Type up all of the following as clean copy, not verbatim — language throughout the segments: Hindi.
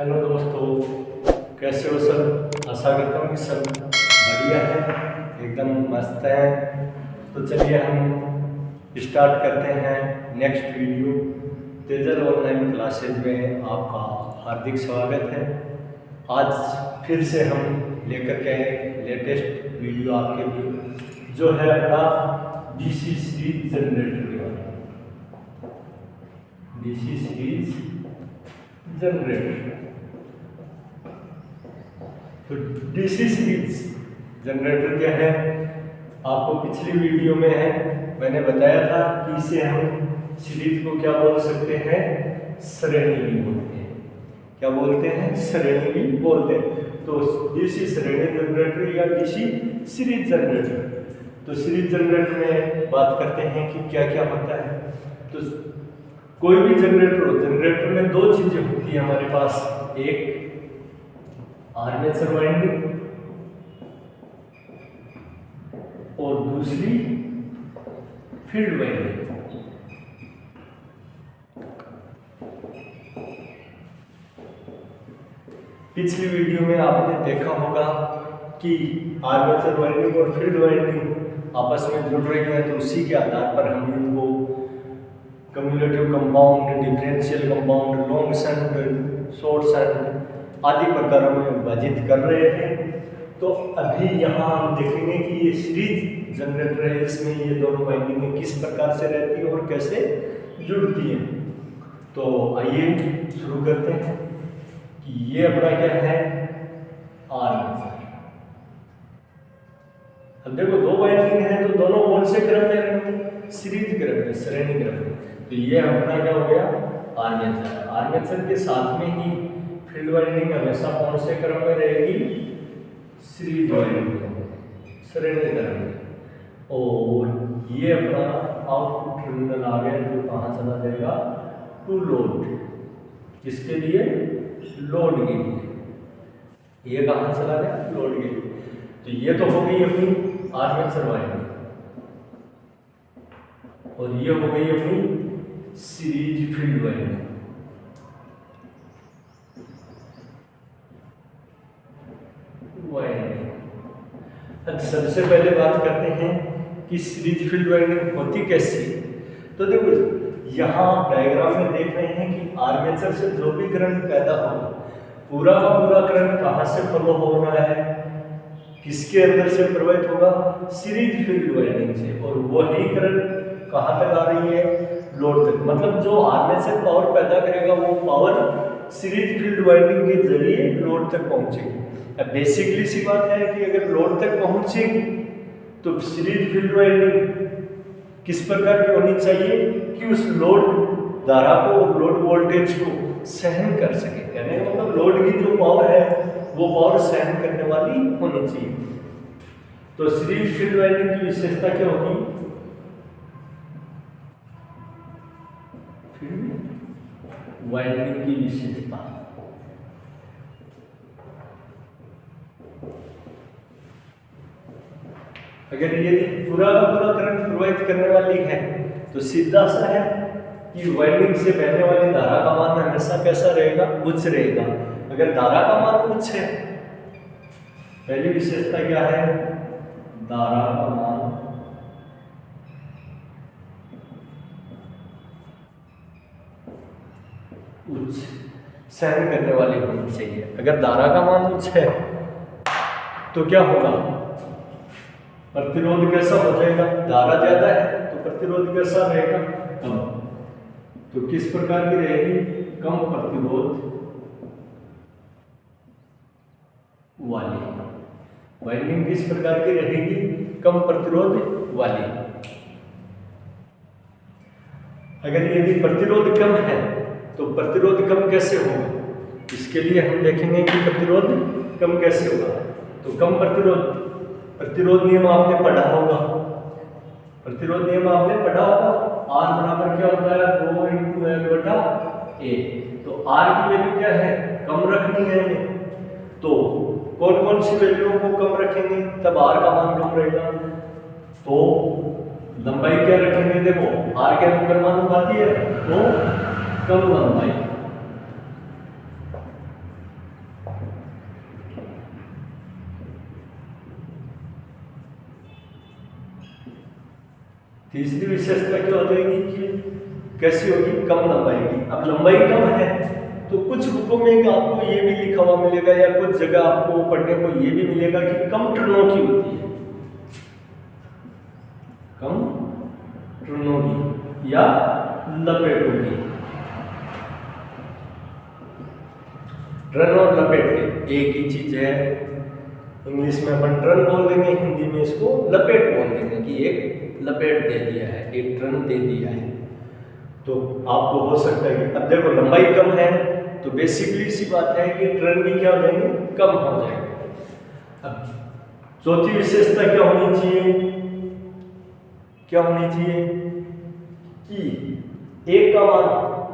हेलो दोस्तों, कैसे हो सब। आशा करता हूँ कि सब बढ़िया है, एकदम मस्त है। तो चलिए हम स्टार्ट करते हैं next video. Tejal online classes में आपका हार्दिक स्वागत है। आज फिर से हम लेकर के आए लेटेस्ट वीडियो आपके लिए, जो है अपना डीसी सीरीज जनरेटर वाला। DC series generator. तो डीसी सीरीज जनरेटर क्या है, आपको पिछली वीडियो में मैंने बताया था कि इसे हम सीरीज को क्या बोल सकते हैं, श्रेणी भी बोलते हैं। क्या बोलते हैं? श्रेणी भी बोलते हैं। तो डीसी श्रेणी जनरेटर या डीसी सीरीज जनरेटर। तो सीरीज जनरेटर में बात करते हैं कि क्या क्या होता है। तो कोई भी जनरेटर हो, जनरेटर में दो चीजें होती है हमारे पास, एक आर्मेचर वाइंडिंग और दूसरी फील्ड वाइंडिंग। पिछली वीडियो में आपने देखा होगा कि आर्मेचर वाइंडिंग और फील्ड वाइंडिंग आपस में जुड़ रही है, तो उसी के आधार पर हम इनको cumulative compound, differential compound, long shunt, short shunt आदि प्रकारों में विभाजित कर रहे हैं। तो अभी यहाँ हम देखेंगे कि ये सीरीज जनरेटर है, इसमें ये दोनों वाइंडिंगें किस प्रकार से रहती है और कैसे जुड़ती हैं। तो आइए शुरू करते हैं कि ये अपना क्या है, आर्मेचर। अब देखो दो वाइंडिंग है, तो दोनों कौन से क्रम में रहेंगे? सीरीज क्रम में, श्रेणी क्रम में। तो ये अपना क्या हो गया, आर्मेचर। आर्मेचर के साथ में ही फील्ड वाइंडिंग हमेशा कौन से क्रम में रहेगी? सीरीज वाइंडिंग, श्रेणी क्रम में। और ये अपना आउटपुट टर्मिनल आ गया, जो कहाँ चला जाएगा? To load. किसके लिए? लोड के लिए। ये कहाँ चला गया? लोड के लिए। तो ये तो हो गई अपनी आर्मेचर वाइंडिंग, और ये हो गई अपनी सीरीज फील्ड वाइंडिंग। सबसे पहले बात करते हैं कि सीरीज फील्ड वाइंडिंग होती कैसी। तो देखो यहाँ आप डायग्राम में देख रहे हैं कि आर्मेचर से जो भी करंट पैदा होगा, पूरा का पूरा करंट कहाँ से फ्लो हो रहा है, किसके अंदर से प्रवाहित होगा? सीरीज फील्ड वाइंडिंग से। और वही करंट कहाँ तक आ रही है? लोड तक। मतलब जो आर्मेचर पावर पैदा करेगा वो पावर सीरीज फील्ड वाइंडिंग के जरिए लोड तक पहुंचेगी। अब बेसिकली सी बात है कि अगर लोड तक पहुंचेगी तो सीरीज फील्ड वाइंडिंग किस प्रकार की होनी चाहिए कि उस लोड धारा को और लोड वोल्टेज को सहन कर सके। कहने का मतलब लोड की जो पावर है वो पावर सहन करने वाली होनी चाहिए। तो सीरीज फील्ड वाइंडिंग की विशेषता क्या होगी? फील्ड वाइंडिंग की विशेषता, अगर ये पूरा का पूरा करंट प्रवाहित करने वाली है तो सीधा सा है कि वाइंडिंग से बहने वाली धारा का मान हमेशा कैसा रहेगा? उच्च रहेगा। अगर धारा का मान उच्च है, पहली विशेषता क्या है? धारा का मान उच्च, सहन करने वाली होनी चाहिए। अगर धारा का मान उच्च है तो क्या होगा? प्रतिरोध कैसा हो जाएगा? धारा ज्यादा है तो प्रतिरोध कैसा रहेगा? कम। तो किस प्रकार की रहेगी? कम प्रतिरोध वाली वाइंडिंग। किस प्रकार की रहेगी? कम प्रतिरोध वाली। अगर यदि प्रतिरोध कम है तो प्रतिरोध कम कैसे होगा? इसके लिए हम देखेंगे कि प्रतिरोध कम कैसे होगा। तो कम प्रतिरोध नियम आपने पढ़ा होगा। प्रतिरोध नियम आपने पढ़ा होगा। R बराबर क्या होता है? 2 × L/A। तो R की वैल्यू क्या है? कम रखनी है हमें। तो कौन कौन सी वैल्यूओं को कम रखेंगे तब R का मान कम रहेगा? तो लंबाई क्या रखेंगे? देखो R के अनुक्रमानुपाती है तो कम लंबाई, तीसरी विशेषता क्या हो जाएगी कि कैसी होगी, कम लंबाई की। अब लंबाई कम है तो कुछ रूपों में आपको ये भी लिखा हुआ मिलेगा या कुछ जगह आपको पढ़ने को ये भी मिलेगा कि कम टर्नों की होती है, कम टर्नों की या लपेटों की। टर्न और लपेट एक ही चीज है। इंग्लिश में अपन टर्न बोल देंगे, हिंदी में इसको लपेट बोल देंगे कि एक लपेट दे दिया है, एक टर्न दे दिया है। तो आपको हो सकता है कि अब देखो लंबाई कम है तो बेसिकली सी बात है कि टर्न भी क्या हो जाएंगे, कम हो जाएंगे। अब चौथी विशेषता क्या होनी चाहिए, क्या होनी चाहिए कि एक का मान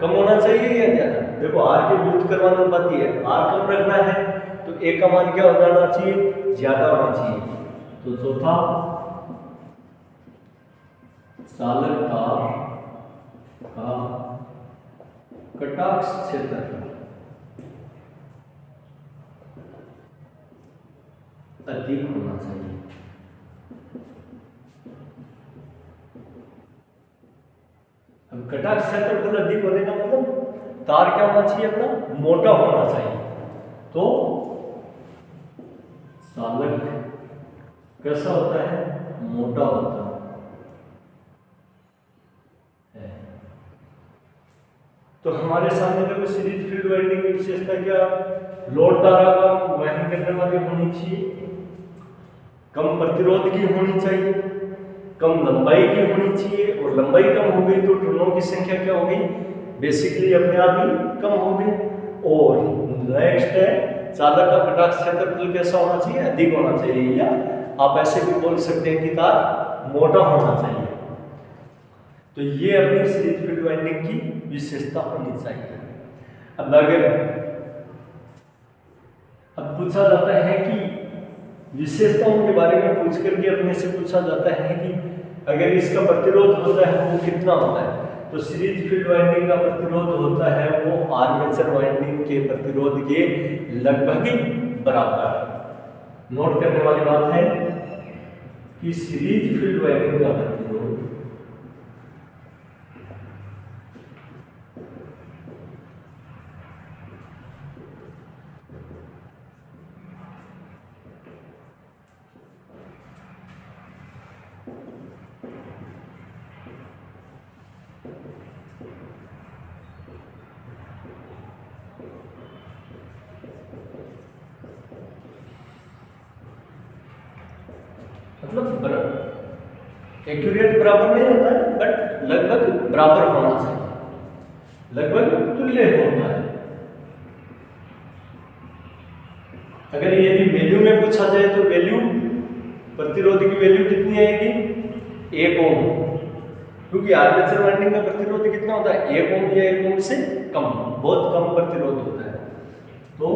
कम होना चाहिए या ज्यादा। देखो आर के व्युत्क्रमानुपाती है, आर कम रखना है तो एक का मान क्या हो जाना चाहिए, ज्यादा होना चाहिए। तो चौथा चालक तार का कटाक्ष क्षेत्रफल अधिक होना चाहिए। अब कटाक्ष क्षेत्रफल अधिक होने का मतलब तार क्या होना चाहिए, अपना मोटा होना चाहिए। तो चालक कैसा होता है, मोटा होता है। तो हमारे सामने देखो सीरीज फील्ड वाइंडिंग की विशेषता क्या, लोड धारा का वहन करने वाली होनी चाहिए, कम प्रतिरोध की होनी चाहिए, कम लंबाई की होनी चाहिए। और लंबाई कम हो गई तो टर्नों की संख्या क्या होगी, बेसिकली अपने आप ही कम होगी। और नेक्स्ट है चालक का कटाक्ष क्षेत्रफल कैसा होना चाहिए, अधिक होना चाहिए, या आप ऐसे भी बोल सकते हैं कि तार मोटा होना चाहिए। तो ये अपनी सीरीज फील्ड वाइंडिंग की विशेषता होनी चाहिए। अब पूछा जाता है कि विशेषताओं के बारे में पूछ करके अपने से पूछा जाता है कि अगर इसका प्रतिरोध होता है वो कितना होता है। तो सीरीज फील्ड वाइंडिंग का प्रतिरोध होता है वो आर्मेचर वाइंडिंग के प्रतिरोध के लगभग बराबर। नोट करने वाली बात है कि सीरीज फील्ड वाइंडिंग का प्रतिरोध मतलब एक्यूरेट बराबर नहीं होता है, बट लगभग बराबर होना चाहिए, लगभग तुल्य होता है। अगर यदि वैल्यू में पूछा जाए तो वैल्यू प्रतिरोध की वैल्यू कितनी आएगी, 1 ओम, क्योंकि आर्मेचर वाइंडिंग का प्रतिरोध कितना होता है, 1 ओम या 1 ओम से कम, बहुत कम प्रतिरोध होता है। तो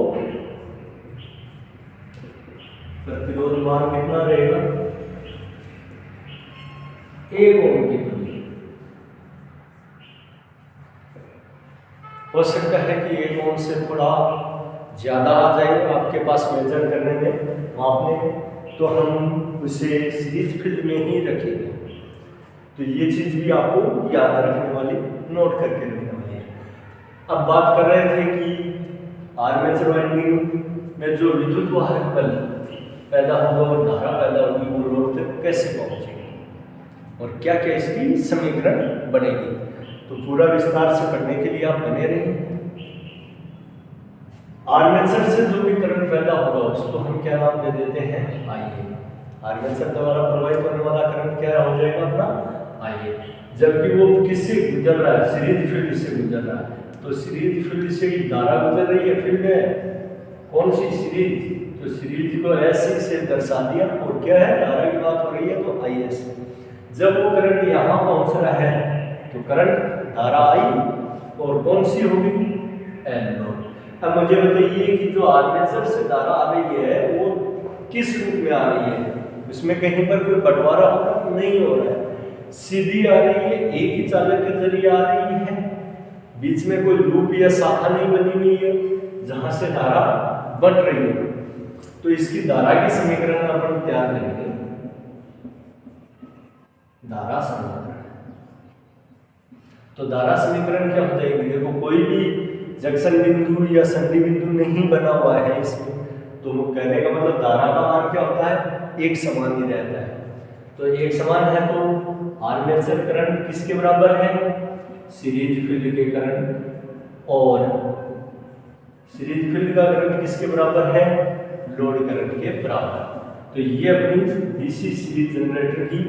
प्रतिरोध मान कितना रहेगा, 1 ओम की दूरी। हो सकता है कि 1 ओम से थोड़ा ज्यादा आ जाए आपके पास मेजर करने में, मापने में, तो हम उसे सीरीज फील्ड में ही रखेंगे। तो ये चीज भी आपको याद रखने वाली, नोट करके रखने वाली है। अब बात कर रहे थे कि आर्मेचर वाइंडिंग में जो विद्युत वाहक बल पैदा होगा और धारा पैदा होगी वो लोड तक कैसे पहुंचेगी और क्या क्या इसकी समीकरण बनेगी। तो पूरा विस्तार से पढ़ने के लिए आप बने रहिए। आर्मेचर से जो भी करंट पैदा होगा उसको हम क्या नाम दे देते हैं, आईए। आर्मेचर द्वारा प्रवाहित होने वाला करंट क्या हो जाएगा अपना, आईए। जबकि वो किससे गुजर रहा है, सीरीज फील्ड से गुजर रहा है। तो सीरीज फील्ड से धारा गुजर रही है, फील्ड है कौन सी, सीरीज। तो सीरीज को ऐसे से दर्शा दिया, और क्या है, धारा की बात हो रही है तो आई एस। जब वो करंट यहाँ पहुंच रहा है तो करंट धारा आई और कौन सी होगी, एन नोट। अब मुझे बताइए कि जो आर्मेचर से धारा आ रही है वो किस रूप में आ रही है, उसमें कहीं पर कोई बंटवारा नहीं हो रहा है, सीधी आ रही है, एक ही चालक के जरिए आ रही है, बीच में कोई लूप या शाखा नहीं बनी हुई है जहां से धारा बट रही है। तो इसकी धारा के समीकरण अपन तैयार करेंगे, धारा समीकरण। तो धारा समीकरण क्या हो जाएगी, देखो कोई भी जंक्शन बिंदु या संधि बिंदु नहीं बना हुआ है इसमें, तो कहने का मतलब धारा का मान क्या होता है, एक समान ही रहता है। तो एक समान है तो आर्मेचर करंट किसके बराबर है, सीरीज फील्ड के करंट, और सीरीज फील्ड का करंट किसके बराबर है, लोड करंट के बराबर। तो ये अपनी डीसी सीरीज जनरेटर की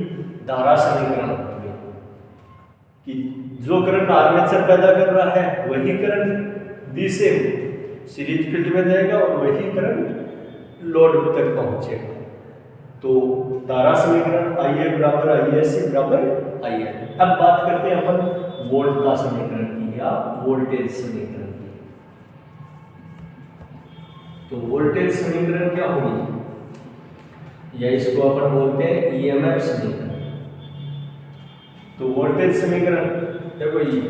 धारा समीकरण होती है कि जो करंट आर्मेचर पैदा कर रहा है वही करंट डी से सीरीज फील्ड में जाएगा और वही करंट लोड तक पहुंचेगा। तो धारा समीकरण IA बराबर ISC बराबर IL। अब बात करते हैं अपन वोल्ट का समीकरण की या वोल्टेज समीकरण की। तो वोल्टेज समीकरण क्या होगी, या इसको अपन बोलते हैं EMF समीकरण। तो वोल्टेज समीकरण देखो, ये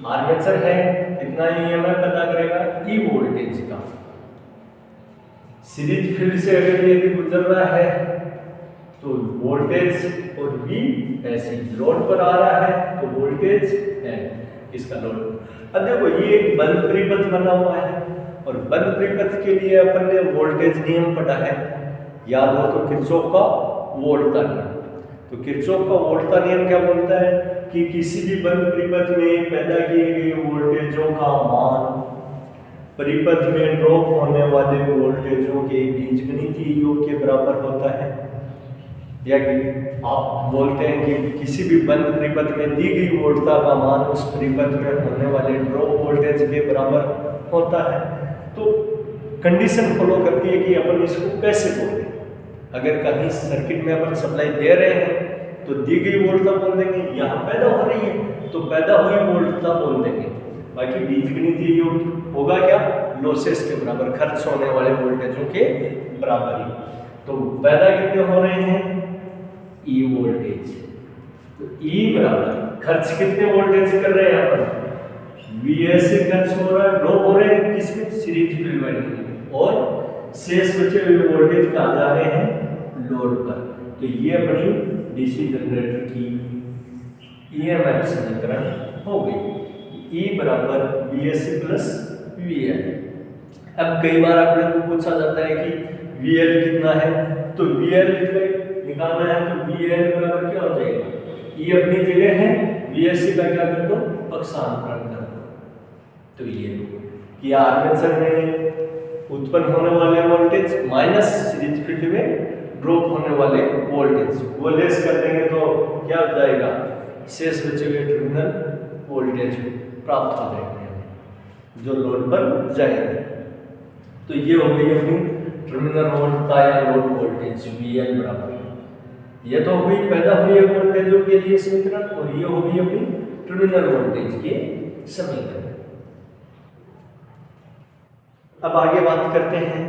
आर्मेचर है, कितना EMF पैदा करेगा, E वोल्टेज का। सीरीज फील्ड से अगर ये भी गुजर रहा है तो वोल्टेज और V ऐसी लोड पर आ रहा है तो वोल्टेज है इसका लोड। अब देखो ये एक बंद परिपथ बना हुआ है और बंद परिपथ के लिए अपन ने वोल्टेज नियम पढ़ा है, याद हो तो किरचॉफ का वोल्ट का नियम। तो किरचॉफ का वोल्ट का नियम क्या बोलता है कि किसी भी बंद परिपथ में पैदा किए गए वोल्टेजों का मान परिपथ में ड्रॉप होने वाले वोल्टेजों के बीजगणितीय योग के बराबर होता है। या कि आप बोलते हैं कि किसी भी बंद परिपथ में दी गई वोल्टता का मान उस परिपथ में होने वाले ड्रॉप वोल्टेज के बराबर होता है। तो कंडीशन फॉलो करती है कि अपन इसको कैसे बोलें। अगर कहीं सर्किट में अपन सप्लाई दे रहे हैं तो दी गई वोल्टता बोल देंगे, यहाँ पैदा हो रही है तो पैदा हुई वोल्टता बोल देंगे। बाकी बीजगणितीय योग होगा क्या, लॉसेस के बराबर, खर्च होने वाले वोल्टेजों के बराबर ही। तो पैदा कितने हो रहे हैं, E वोल्टेज। तो E बराबर खर्च कितने वोल्टेज कर रहे हैं अपन, VS से खर्च हो रहा है, ड्रॉप हो रहे हैं किसमें, सीरीज फील्ड में, और शेष बचे हुए वोल्टेज कहाँ जा रहे हैं, लोड पर। तो ये अपनी डीसी जनरेटर की EMF समीकरण हो गई, E बराबर VS प्लस VL। अब कई बार आपने को पूछा जाता है कि VL कितना है, तो VL निकालना है तो VL बराबर क्या हो जाएगा, E अपनी जगह है, VSC का क्या कर दो, पक्षांतरण कर दो। तो ये कि आर्मेचर में उत्पन्न होने वाले वोल्टेज माइनस सीरीज फील्ड में ड्रॉप होने वाले वोल्टेज, वो लेस कर देंगे तो क्या हो जाएगा, शेष बचे हुए टर्मिनल वोल्टेज प्राप्त हो जाएंगे जो लोड पर जाएंगे। तो ये हो गई अपनी टर्मिनल वोल्टता या लोड वोल्टेज VL बराबर। ये तो हो गई पैदा हुई है वोल्टेजों के लिए समीकरण, और ये हो गई अपनी टर्मिनल वोल्टेज के समीकरण। अब आगे बात करते हैं